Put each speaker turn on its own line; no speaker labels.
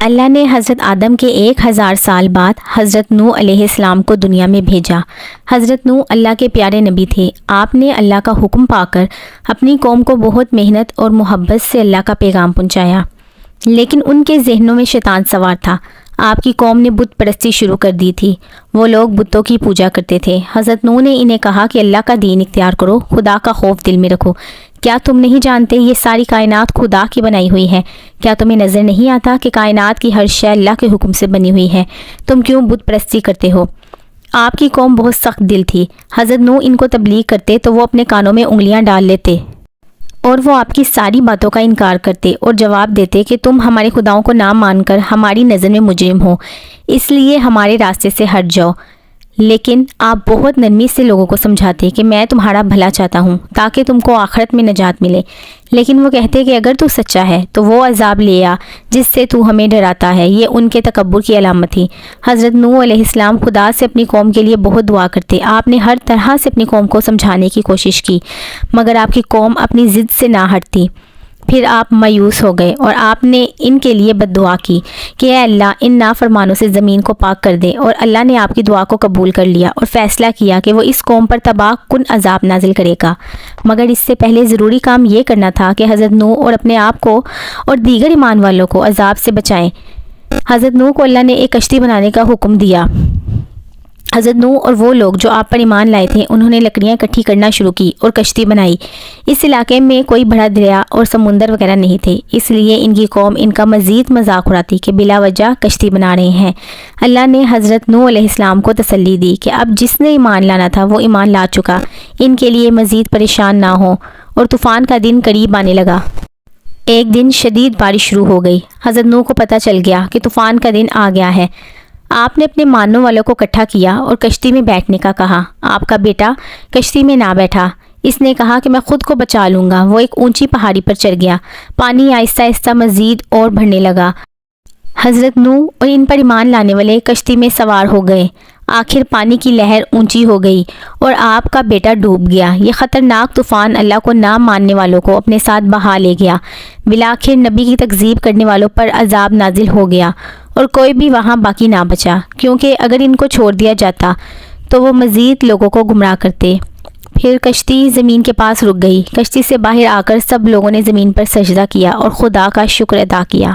اللہ نے حضرت آدم کے 1000 سال بعد حضرت نوح علیہ السلام کو دنیا میں بھیجا۔ حضرت نوح اللہ کے پیارے نبی تھے۔ آپ نے اللہ کا حکم پا کر اپنی قوم کو بہت محنت اور محبت سے اللہ کا پیغام پہنچایا، لیکن ان کے ذہنوں میں شیطان سوار تھا۔ آپ کی قوم نے بت پرستی شروع کر دی تھی۔ وہ لوگ بتوں کی پوجا کرتے تھے۔ حضرت نوح نے انہیں کہا کہ اللہ کا دین اختیار کرو، خدا کا خوف دل میں رکھو۔ کیا تم نہیں جانتے یہ ساری کائنات خدا کی بنائی ہوئی ہے؟ کیا تمہیں نظر نہیں آتا کہ کائنات کی ہر شے اللہ کے حکم سے بنی ہوئی ہے؟ تم کیوں بت پرستی کرتے ہو؟ آپ کی قوم بہت سخت دل تھی۔ حضرت نوح ان کو تبلیغ کرتے تو وہ اپنے کانوں میں انگلیاں ڈال لیتے اور وہ آپ کی ساری باتوں کا انکار کرتے اور جواب دیتے کہ تم ہمارے خداؤں کو نہ مان کر ہماری نظر میں مجرم ہو، اس لیے ہمارے راستے سے ہٹ جاؤ۔ لیکن آپ بہت نرمی سے لوگوں کو سمجھاتے کہ میں تمہارا بھلا چاہتا ہوں تاکہ تم کو آخرت میں نجات ملے، لیکن وہ کہتے کہ اگر تو سچا ہے تو وہ عذاب لے آ جس سے تو ہمیں ڈراتا ہے۔ یہ ان کے تکبر کی علامت تھی۔ حضرت نوح علیہ السلام خدا سے اپنی قوم کے لیے بہت دعا کرتے۔ آپ نے ہر طرح سے اپنی قوم کو سمجھانے کی کوشش کی، مگر آپ کی قوم اپنی ضد سے نہ ہٹتی۔ پھر آپ مایوس ہو گئے اور آپ نے ان کے لیے بد دعا کی کہ اے اللہ ان نافرمانوں سے زمین کو پاک کر دے، اور اللہ نے آپ کی دعا کو قبول کر لیا اور فیصلہ کیا کہ وہ اس قوم پر تباہ کن عذاب نازل کرے گا۔ مگر اس سے پہلے ضروری کام یہ کرنا تھا کہ حضرت نوح اور اپنے آپ کو اور دیگر ایمان والوں کو عذاب سے بچائیں۔ حضرت نوح کو اللہ نے ایک کشتی بنانے کا حکم دیا۔ حضرت نوح اور وہ لوگ جو آپ پر ایمان لائے تھے انہوں نے لکڑیاں اکٹھی کرنا شروع کی اور کشتی بنائی۔ اس علاقے میں کوئی بڑا دریا اور سمندر وغیرہ نہیں تھے، اس لیے ان کی قوم ان کا مزید مذاق اڑاتی کہ بلا وجہ کشتی بنا رہے ہیں۔ اللہ نے حضرت نوح علیہ السلام کو تسلی دی کہ اب جس نے ایمان لانا تھا وہ ایمان لا چکا، ان کے لیے مزید پریشان نہ ہو، اور طوفان کا دن قریب آنے لگا۔ ایک دن شدید بارش شروع ہو گئی۔ حضرت نوح کو پتہ چل گیا کہ طوفان کا دن آ گیا ہے۔ آپ نے اپنے ماننے والوں کو اکٹھا کیا اور کشتی میں بیٹھنے کا کہا۔ آپ کا بیٹا کشتی میں نہ بیٹھا۔ اس نے کہا کہ میں خود کو بچا لوں گا۔ وہ ایک اونچی پہاڑی پر چڑھ گیا۔ پانی آہستہ آہستہ مزید اور بڑھنے لگا۔ حضرت نوح اور ان پر ایمان لانے والے کشتی میں سوار ہو گئے۔ آخر پانی کی لہر اونچی ہو گئی اور آپ کا بیٹا ڈوب گیا۔ یہ خطرناک طوفان اللہ کو نہ ماننے والوں کو اپنے ساتھ بہا لے گیا۔ بالآخر نبی کی تکذیب کرنے والوں پر عذاب نازل ہو گیا اور کوئی بھی وہاں باقی نہ بچا، کیونکہ اگر ان کو چھوڑ دیا جاتا تو وہ مزید لوگوں کو گمراہ کرتے۔ پھر کشتی زمین کے پاس رک گئی۔ کشتی سے باہر آ کر سب لوگوں نے زمین پر سجدہ کیا اور خدا کا شکر ادا کیا۔